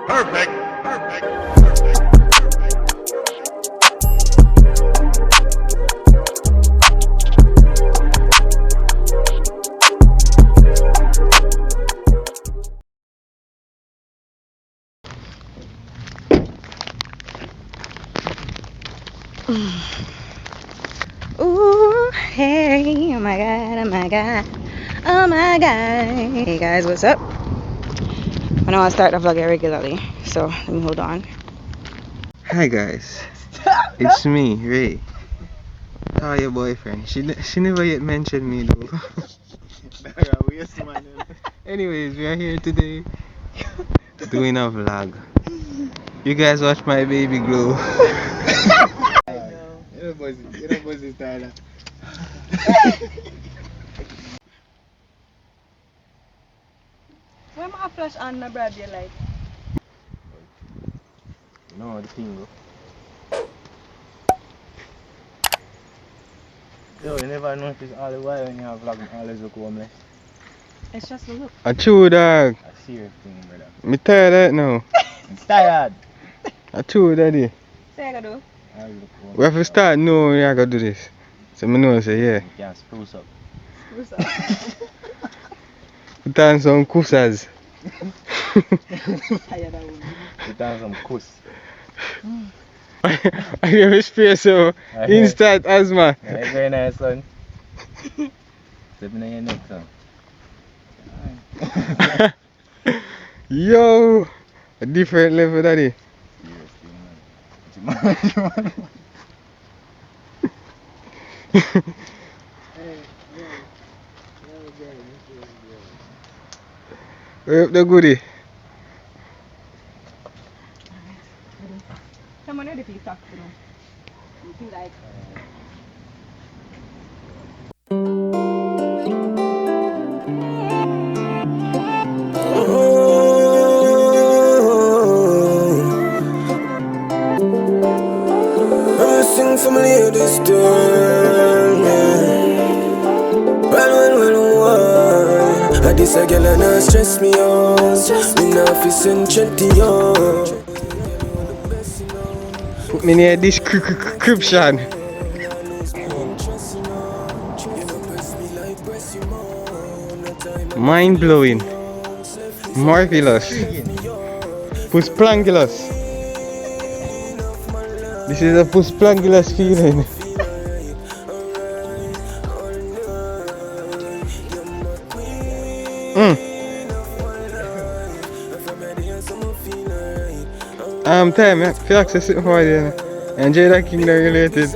Perfect. Perfect. Ooh, hey, oh my god, oh my god, oh my god. Hey guys, what's up? I know I start the vlog regularly, so let me hold on. Hi guys, it's me, Ray. How your boyfriend? She never yet mentioned me though. Anyways, we are here today doing a vlog. You guys watch my baby glow. Why am I flash on the broad light? No, the thing go. Yo, you never know if it's all the while when you have vlog and always look homeless. It's just a look. A true dog. A serious thing, brother. Me tired right now. I'm tired. A true daddy. Say I gotta do. We have to start knowing we are gonna do this. So me know say yeah. You can spruce up. Spruce up. Put on some kussas. Tired of women. Put on some kuss. I give a space so instant asthma. Yeah, very nice, son. Stepping on your neck, son. Yo, a different level, daddy. Where up the goodie? Someone ready for you talk to them. You feel like sing for my ladies down, well, this a girl and I stress me out. Me not fi send chatty out. Put me near description. Mind blowing. Marvelous. Pusplangulous. This is a pusplangulous feeling. Time, yeah. If you access it for you, enjoy that Kingdom related.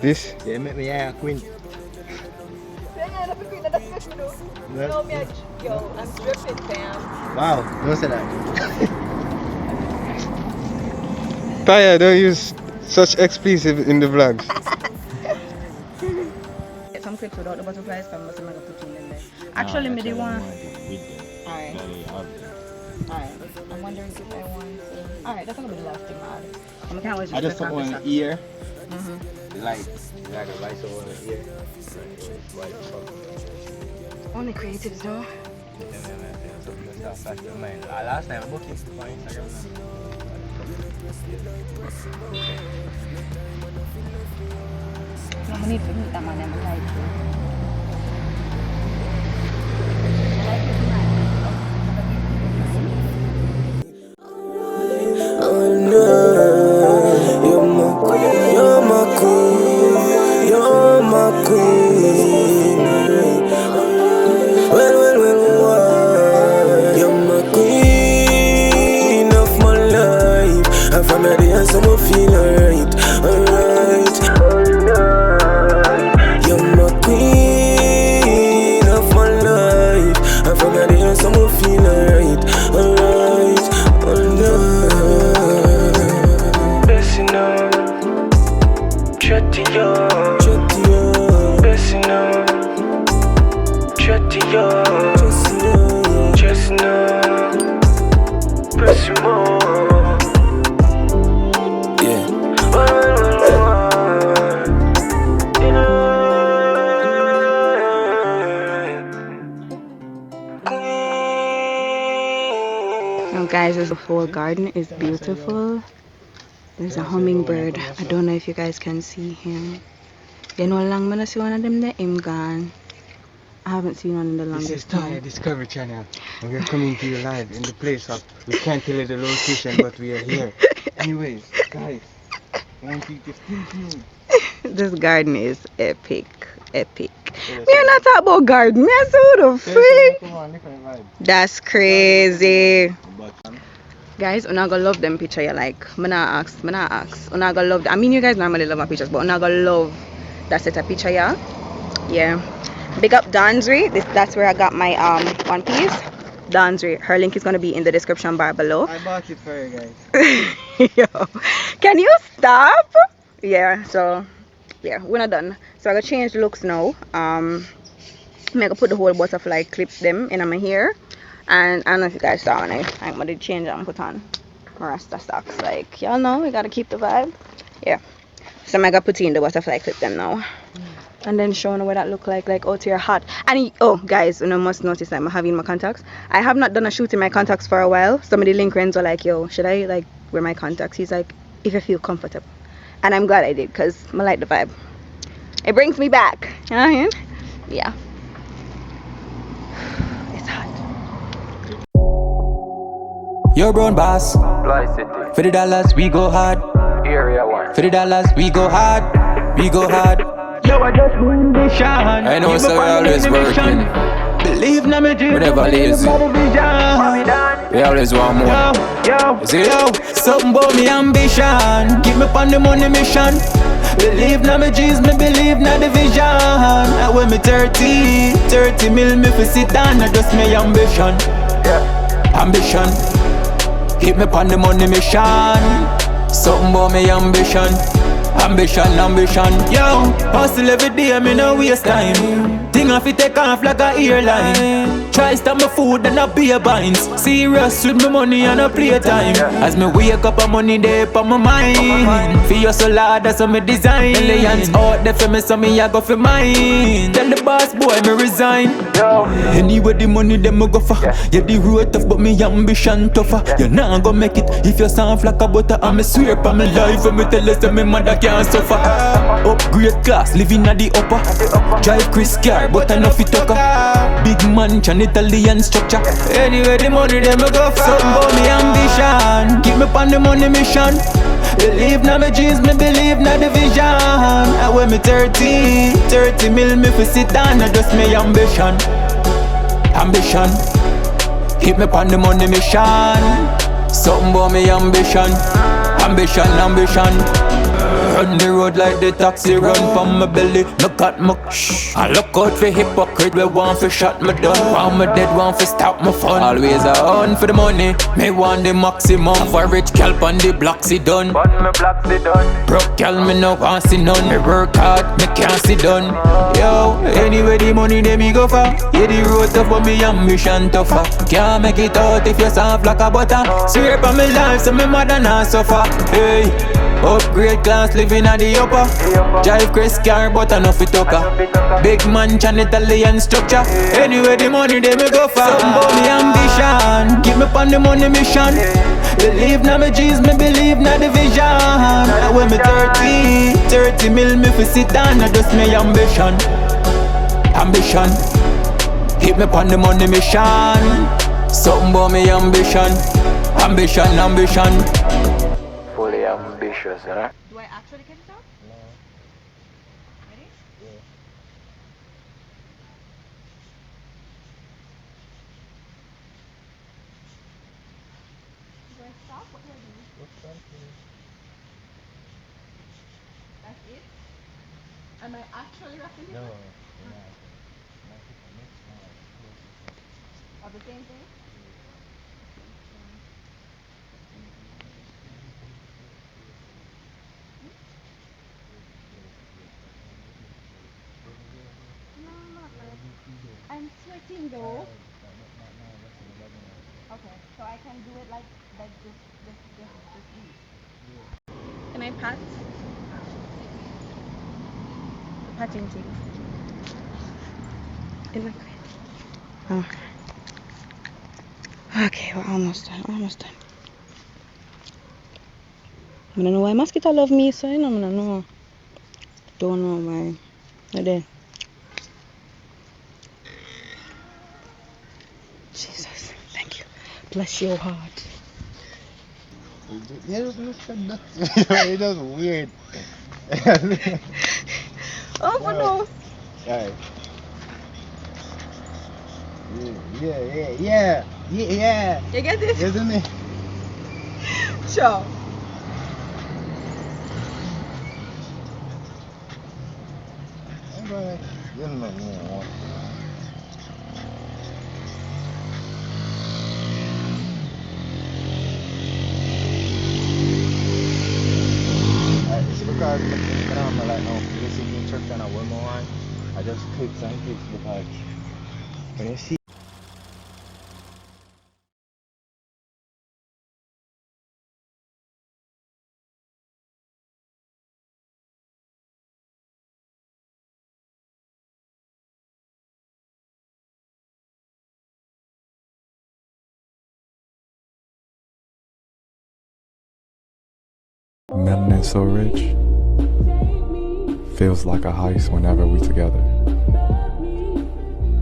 This? Yeah, make me a queen. yo, I'm stripping, fam. Wow, don't say that. Taya, don't use such explicit in the vlogs. Some clips without the butterflies, but I'm going to put in there. Actually, me the one. Alright. Alright. I'm wondering if I want to. Alright, that's gonna be the last thing I just put one in the ear. Mm-hmm. The light. You got the lights over the ear. Only creatives though. Last time I booked it for Instagram. No, I need to meet that man and like You're my queen, you're my queen, you're my queen. Well, you're my queen of my life. And from your day, so I feel alright, alright. You're my queen. Now guys, this whole garden is beautiful. There's a hummingbird. I don't know if you guys can see him. You know long man I see one of them there, him gone. I haven't seen one in the This is longest Toya time. Discovery Channel, and we're coming to you live in the place of, we can't tell you the location, but we are here. Anyways, guys, I want you to stay tuned. This garden is epic. Epic. Yes, We are not talking about garden. We are so the freak. That's crazy. Guys, I'm not gonna love them picture you like. I'm not ask. I'm not gonna love. I mean, you guys normally love my pictures, but I'm not gonna love that set of picture yeah. Yeah. Big up Dansry. That's where I got my one piece. Dansry. Her link is gonna be in the description bar below. I bought it for you guys. Yo, can you stop? Yeah. So yeah, we're not done. So I gotta change looks now. I'm gonna put the whole butterfly clip them in my hair. And I don't know if you guys saw when I'm gonna change and put on my Rasta socks. Like y'all know, we gotta keep the vibe. Yeah. So I'm gonna put in the butterfly clip them now. And then showing what that look like out here hot. And oh guys, you know, must notice that I'm having my contacts. I have not done a shoot in my contacts for a while. Somebody link RENZO like, yo, should I like wear my contacts? He's like, if you feel comfortable. And I'm glad I did because I like the vibe. It brings me back. You know what I mean? Yeah. It's hot. Your brown boss. For the dollars, we go hard. For the dollars, we go hard. We go hard. I know, so we always working. Believe na me dream. We never lazy. We always want more. You see, yo, something about me ambition. Keep me on the money mission. Believe na me dreams, me believe na the vision. And when me 30 mil me fi sit down, na just me ambition. Ambition. Keep me on the money mission. Something about me ambition. Ambition. Yo, hustle every day, me no waste time. Thing I fi take off like a airline. Try stop my food and I beer binds. Serious with my money and a playtime. As me wake up, a money there on my mind. For your solar, that's how me design. Millions out there for me, so me I go for mine. Tell the boss boy me resign. Anyway the money them me go for. Yeah, the road tough, but me ambition tougher. You not gonna make it if you sound like a butter. And me swear pa me life, and me tell us that me mother can't suffer. Upgrade class, living at the upper. Drive Chris car, but I know fit tucker. Big mansion, Italian structure. Anyway the money them me go for. Something about me ambition. Keep me on the money mission. Believe na me dreams, me believe na the vision. And when me 30 mil me fi sit down, na just me ambition. Keep me on the money mission. Something about me ambition. Run the road like the taxi, run from my belly. Look at my shh. I look out for hypocrite, we want for shot me down. While me dead, want for stop my fun. Always a hunt for the money, me want the maximum. For rich kelp on the block, see done. Broke gal, me no want see none. Me work hard, me can't see done. Yo, anyway the money they me go for. Yeah, the road tough, but me ambition tougher. Can't make it out if you soft like a butter. Swear by my life, so me mother not suffer. Hey. Upgrade class, living at the upper. Drive Chris car, but I know fit tucker. Big mansion, Italian structure. Anyway, the money they me go for. Something about me ambition. Keep me on the money mission. Believe na me dreams, me believe na the vision. And when me 30 mil me fi sit down, na just me ambition. Keep me on the money mission. Something about me ambition. Fully ambitious, huh? Do I actually get it out? No. Ready? Yeah. Do I stop? What do I do? What's something? That's it? Am I actually wrapping it No. up? Not if I mix now. Of the same thing? No, not really. I'm sweating though. Okay, so I can do it like this ease. Can I pat? The patting thing. In my crate. Oh. Okay, we're almost done. Almost done. I don't know why mosquito love me, so I don't know. Don't know why. Right there. Jesus, thank you. Bless your heart. Yeah, it was weird. Oh, what no? Alright. Yeah. You get it? Isn't it? Sure. You know. It's because I'm like, you see me in church and I wear my wine. I just click some clicks because when you see. Melanin so rich, feels like a heist whenever we together.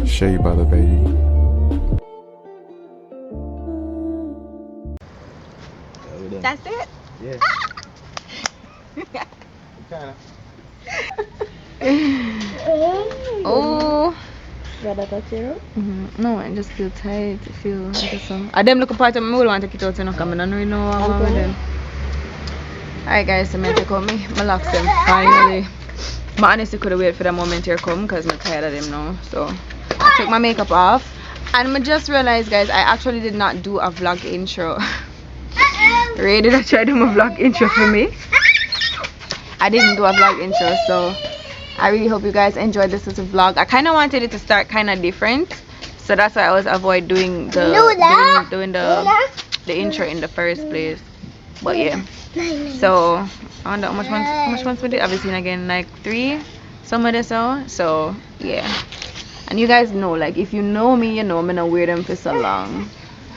Shea butter, baby. That's it? Yeah. Kinda. Oh. Gotta touch it. No, I just feel tired. I feel like some. I them look apart of me, will want to take it out and come. I don't really know what I'm with them. Alright guys, so I'm take out me. I lock them finally. But honestly could have waited for the moment here come because I'm tired of them now. So I take my makeup off. And I just realized guys, I actually did not do a vlog intro. Ray did I try to do my vlog intro for me. I didn't do a vlog intro, so I really hope you guys enjoyed this little vlog. I kind of wanted it to start kind of different, so that's why I was avoid doing the the intro in the first place. But yeah, so I wonder how much months we did. I've seen again like 3 some of this out. So yeah, and you guys know, like if you know me, you know I'm gonna wear them for so long.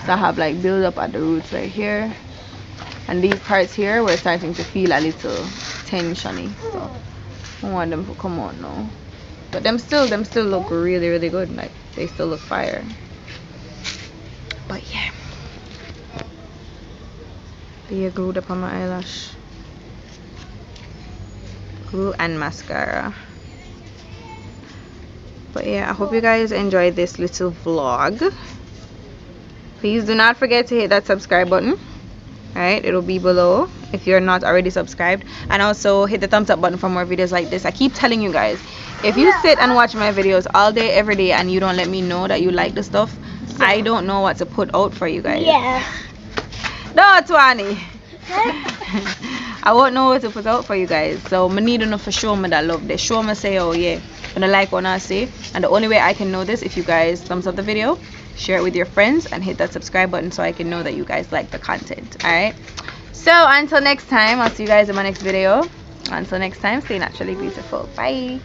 So I have like build up at the roots right here, and these parts here we're starting to feel a little tensiony. So I want them to come out now, but them still look really good. Like they still look fire. But yeah, they glued up on my eyelash, glue and mascara. But yeah, I hope you guys enjoyed this little vlog. Please do not forget to hit that subscribe button. Alright, it'll be below if you're not already subscribed, and also hit the thumbs up button for more videos like this. I keep telling you guys, if you sit and watch my videos all day every day and you don't let me know that you like the stuff, I don't know what to put out for you guys. Yeah. No, Twani. I won't know what to put out for you guys, so I need enough to show me that love. They show me say, oh yeah, when I like what I say, and the only way I can know this if you guys thumbs up the video, share it with your friends, and hit that subscribe button so I can know that you guys like the content. Alright, so until next time, I'll see you guys in my next video. Until next time, stay naturally beautiful. Bye.